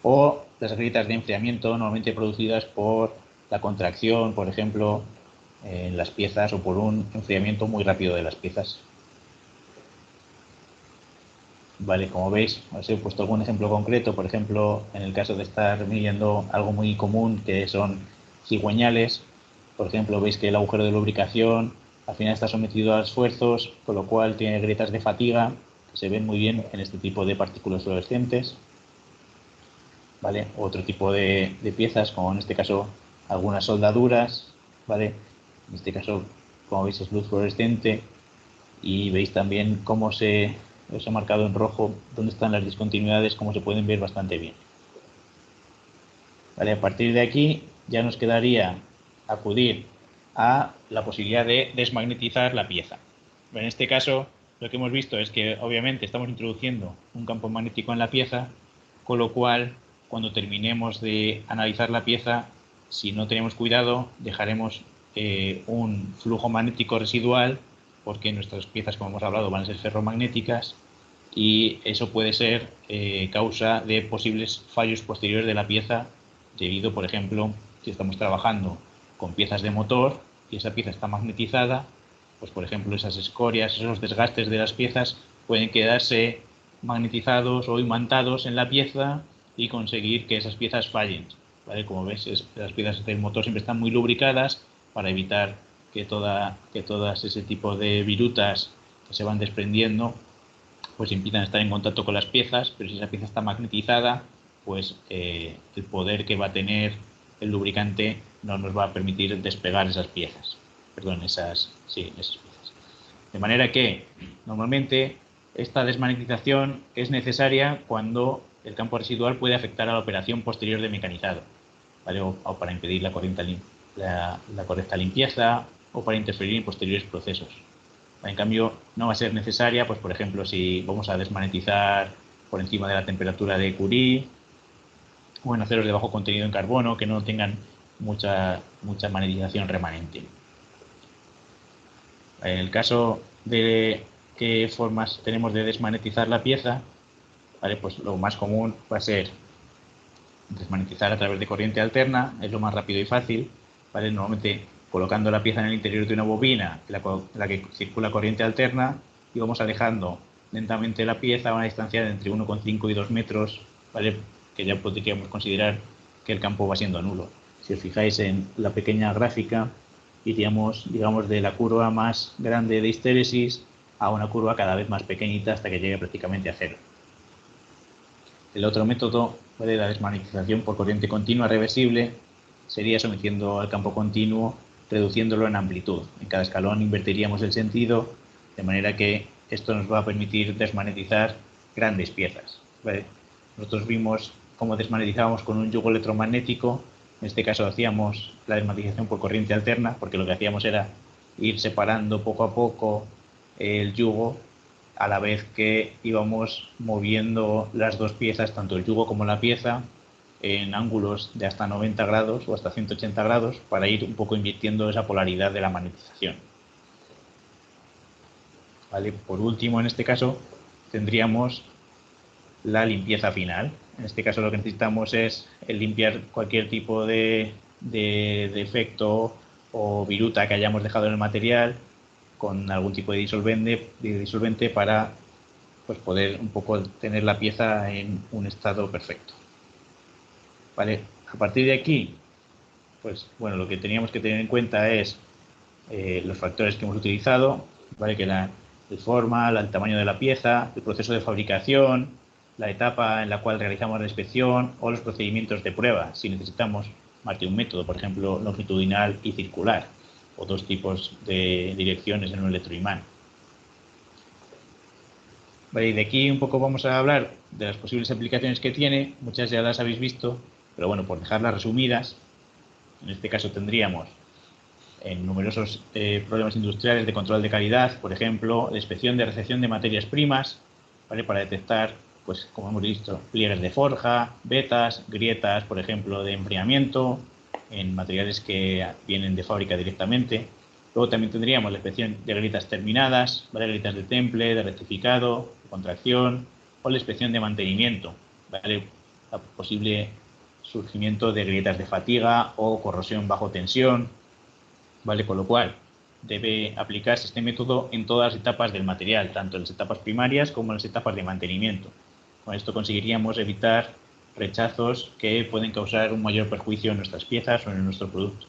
o las grietas de enfriamiento normalmente producidas por la contracción, por ejemplo, en las piezas o por un enfriamiento muy rápido de las piezas. Vale, como veis, os he puesto algún ejemplo concreto, por ejemplo, en el caso de estar midiendo algo muy común que son cigüeñales, por ejemplo, veis que el agujero de lubricación al final está sometido a esfuerzos, con lo cual tiene grietas de fatiga que se ven muy bien en este tipo de partículas fluorescentes. ¿Vale? Otro tipo de piezas, como en este caso algunas soldaduras, ¿vale? En este caso, como veis, es luz fluorescente y veis también cómo os he marcado en rojo dónde están las discontinuidades, como se pueden ver bastante bien. ¿Vale? A partir de aquí ya nos quedaría acudir a la posibilidad de desmagnetizar la pieza. En este caso, lo que hemos visto es que obviamente estamos introduciendo un campo magnético en la pieza, con lo cual cuando terminemos de analizar la pieza, si no tenemos cuidado, dejaremos un flujo magnético residual, porque nuestras piezas, como hemos hablado, van a ser ferromagnéticas, y eso puede ser causa de posibles fallos posteriores de la pieza, debido, por ejemplo, si estamos trabajando con piezas de motor y esa pieza está magnetizada, pues por ejemplo esas escorias, esos desgastes de las piezas pueden quedarse magnetizados o imantados en la pieza y conseguir que esas piezas fallen, ¿vale? Como ves, las piezas del motor siempre están muy lubricadas para evitar que todas ese tipo de virutas que se van desprendiendo pues empiezan a estar en contacto con las piezas, pero si esa pieza está magnetizada, pues el poder que va a tener el lubricante no nos va a permitir despegar esas piezas. Perdón, esas piezas. De manera que, normalmente, esta desmagnetización es necesaria cuando el campo residual puede afectar a la operación posterior de mecanizado, ¿vale? O para impedir la correcta limpieza o para interferir en posteriores procesos. En cambio, no va a ser necesaria, pues por ejemplo, si vamos a desmagnetizar por encima de la temperatura de Curie o en aceros de bajo contenido en carbono que no tengan mucha magnetización remanente. En el caso de qué formas tenemos de desmagnetizar la pieza, ¿vale? Pues lo más común va a ser desmagnetizar a través de corriente alterna, es lo más rápido y fácil, ¿vale? Normalmente colocando la pieza en el interior de una bobina en la que circula corriente alterna y vamos alejando lentamente la pieza a una distancia de entre 1,5 y 2 metros, ¿vale? Que ya podríamos considerar que el campo va siendo nulo. Si os fijáis en la pequeña gráfica, iríamos, digamos, de la curva más grande de histéresis a una curva cada vez más pequeñita hasta que llegue prácticamente a cero. El otro método, ¿vale?, la desmagnetización por corriente continua reversible, sería sometiendo al campo continuo, reduciéndolo en amplitud. En cada escalón invertiríamos el sentido, de manera que esto nos va a permitir desmagnetizar grandes piezas, ¿vale? Nosotros vimos cómo desmagnetizábamos con un yugo electromagnético. En este caso hacíamos la desmagnetización por corriente alterna, porque lo que hacíamos era ir separando poco a poco el yugo a la vez que íbamos moviendo las dos piezas, tanto el yugo como la pieza, en ángulos de hasta 90 grados o hasta 180 grados para ir un poco invirtiendo esa polaridad de la magnetización. ¿Vale? Por último, en este caso, tendríamos la limpieza final. En este caso lo que necesitamos es limpiar cualquier tipo de defecto o viruta que hayamos dejado en el material con algún tipo de disolvente para pues, poder un poco tener la pieza en un estado perfecto. ¿Vale? A partir de aquí, pues bueno, lo que teníamos que tener en cuenta es los factores que hemos utilizado, ¿vale? Que la forma, el tamaño de la pieza, el proceso de fabricación, la etapa en la cual realizamos la inspección o los procedimientos de prueba, si necesitamos más de un método, por ejemplo, longitudinal y circular, o dos tipos de direcciones en un electroimán. Vale, y de aquí un poco vamos a hablar de las posibles aplicaciones que tiene, muchas ya las habéis visto, pero bueno, por dejarlas resumidas, en este caso tendríamos en numerosos problemas industriales de control de calidad, por ejemplo, la inspección de recepción de materias primas, ¿vale?, para detectar, pues como hemos visto, pliegues de forja, vetas, grietas, por ejemplo, de enfriamiento, en materiales que vienen de fábrica directamente. Luego también tendríamos la inspección de grietas terminadas, ¿vale?, grietas de temple, de rectificado, de contracción, o la inspección de mantenimiento, ¿vale?, el posible surgimiento de grietas de fatiga o corrosión bajo tensión, ¿vale? Con lo cual, debe aplicarse este método en todas las etapas del material, tanto en las etapas primarias como en las etapas de mantenimiento. Con esto conseguiríamos evitar rechazos que pueden causar un mayor perjuicio en nuestras piezas o en nuestro producto.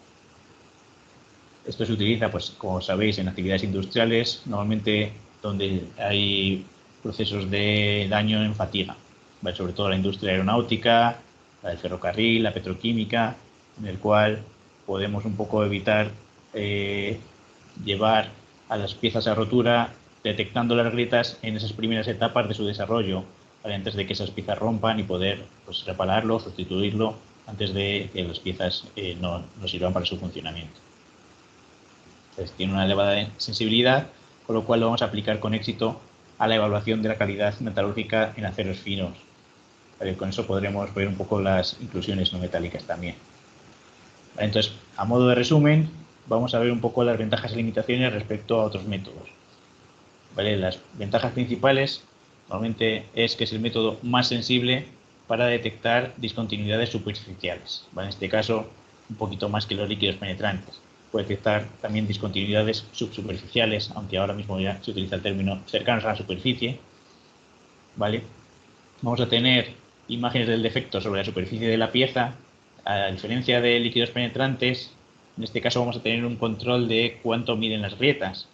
Esto se utiliza, pues, como sabéis, en actividades industriales, normalmente donde hay procesos de daño en fatiga, ¿vale?, sobre todo la industria aeronáutica, la del ferrocarril, la petroquímica, en el cual podemos un poco evitar llevar a las piezas a rotura detectando las grietas en esas primeras etapas de su desarrollo, ¿vale?, antes de que esas piezas rompan y poder, pues, repararlo, sustituirlo antes de que las piezas no sirvan para su funcionamiento. Entonces, tiene una elevada sensibilidad, con lo cual lo vamos a aplicar con éxito a la evaluación de la calidad metalúrgica en aceros finos. ¿Vale? Con eso podremos ver un poco las inclusiones no metálicas también. ¿Vale? Entonces, a modo de resumen, vamos a ver un poco las ventajas y limitaciones respecto a otros métodos. ¿Vale? Las ventajas principales normalmente es que es el método más sensible para detectar discontinuidades superficiales. ¿Vale? En este caso, un poquito más que los líquidos penetrantes. Puede detectar también discontinuidades subsuperficiales, aunque ahora mismo ya se utiliza el término cercanos a la superficie. ¿Vale? Vamos a tener imágenes del defecto sobre la superficie de la pieza. A diferencia de líquidos penetrantes, en este caso vamos a tener un control de cuánto miden las grietas.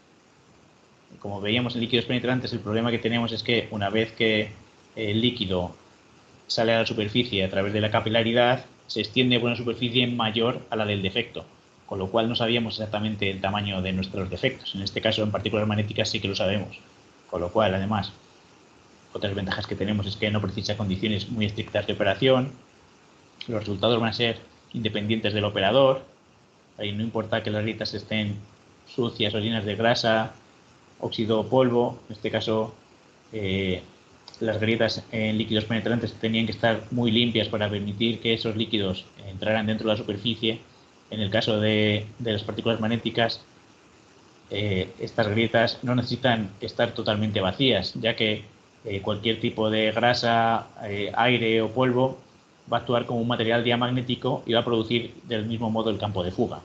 Como veíamos en líquidos penetrantes, el problema que tenemos es que una vez que el líquido sale a la superficie a través de la capilaridad, se extiende por una superficie mayor a la del defecto, con lo cual no sabíamos exactamente el tamaño de nuestros defectos. En este caso, en partículas magnéticas, sí que lo sabemos, con lo cual, además, otras ventajas que tenemos es que no precisa condiciones muy estrictas de operación, los resultados van a ser independientes del operador, ahí no importa que las grietas estén sucias o llenas de grasa, óxido o polvo, en este caso las grietas en líquidos penetrantes tenían que estar muy limpias para permitir que esos líquidos entraran dentro de la superficie. En el caso de las partículas magnéticas, estas grietas no necesitan estar totalmente vacías, ya que cualquier tipo de grasa, aire o polvo va a actuar como un material diamagnético y va a producir del mismo modo el campo de fuga.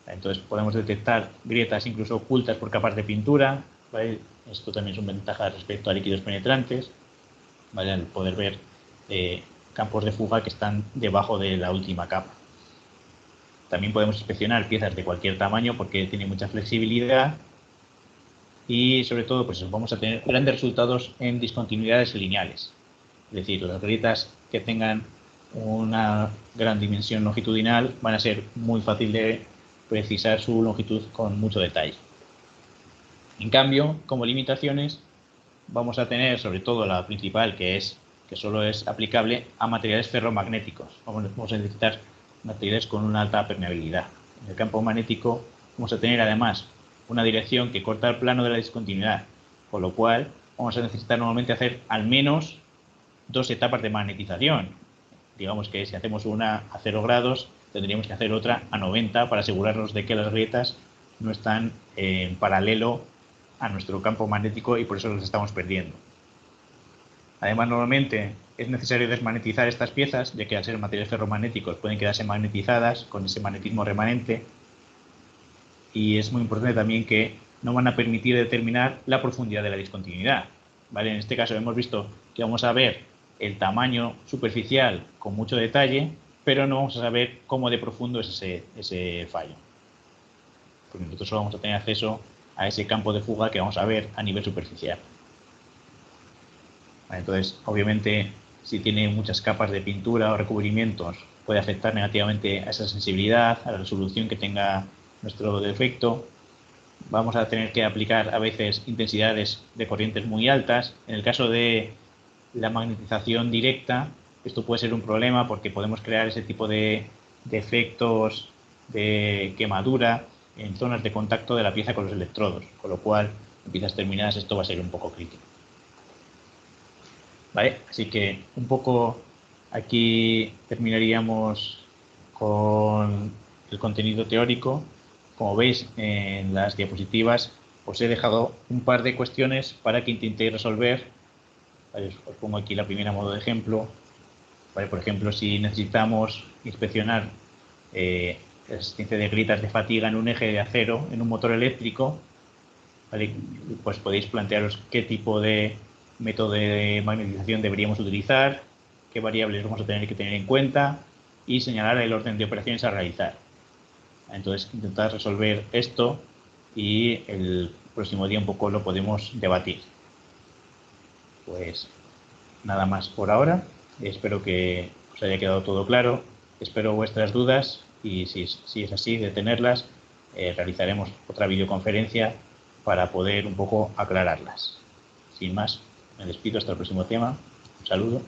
Entonces podemos detectar grietas incluso ocultas por capas de pintura, ¿vale? Esto también es una ventaja respecto a líquidos penetrantes, ¿vale? Al poder ver campos de fuga que están debajo de la última capa. También podemos inspeccionar piezas de cualquier tamaño porque tiene mucha flexibilidad y sobre todo pues vamos a tener grandes resultados en discontinuidades lineales. Es decir, las grietas que tengan una gran dimensión longitudinal van a ser muy fácil de precisar su longitud con mucho detalle. En cambio, como limitaciones, vamos a tener sobre todo la principal, que solo es aplicable a materiales ferromagnéticos. Vamos a necesitar materiales con una alta permeabilidad. En el campo magnético vamos a tener además una dirección que corta el plano de la discontinuidad, con lo cual vamos a necesitar normalmente hacer al menos 2 etapas de magnetización. Digamos que si hacemos una a 0 grados, tendríamos que hacer otra a 90 para asegurarnos de que las grietas no están en paralelo a nuestro campo magnético y por eso los estamos perdiendo. Además, normalmente es necesario desmagnetizar estas piezas, ya que al ser materiales ferromagnéticos pueden quedarse magnetizadas con ese magnetismo remanente, y es muy importante también que no van a permitir determinar la profundidad de la discontinuidad. ¿Vale? En este caso hemos visto que vamos a ver el tamaño superficial con mucho detalle, pero no vamos a saber cómo de profundo es ese fallo. Porque nosotros solo vamos a tener acceso a ese campo de fuga que vamos a ver a nivel superficial. Vale, entonces, obviamente, si tiene muchas capas de pintura o recubrimientos, puede afectar negativamente a esa sensibilidad, a la resolución que tenga nuestro defecto. Vamos a tener que aplicar a veces intensidades de corrientes muy altas. En el caso de la magnetización directa, esto puede ser un problema porque podemos crear ese tipo de efectos de quemadura en zonas de contacto de la pieza con los electrodos, con lo cual en piezas terminadas esto va a ser un poco crítico. ¿Vale? Así que un poco aquí terminaríamos con el contenido teórico. Como veis en las diapositivas os he dejado un par de cuestiones para que intentéis resolver. ¿Vale? Os pongo aquí la primera modo de ejemplo. ¿Vale? Por ejemplo, si necesitamos inspeccionar la existencia de grietas de fatiga en un eje de acero en un motor eléctrico, ¿vale? Pues podéis plantearos qué tipo de método de magnetización deberíamos utilizar, qué variables vamos a tener que tener en cuenta y señalar el orden de operaciones a realizar. Entonces, intentar resolver esto y el próximo día un poco lo podemos debatir. Pues nada más por ahora. Espero que os haya quedado todo claro. Espero vuestras dudas y si es así, de tenerlas, realizaremos otra videoconferencia para poder un poco aclararlas. Sin más, me despido hasta el próximo tema. Un saludo.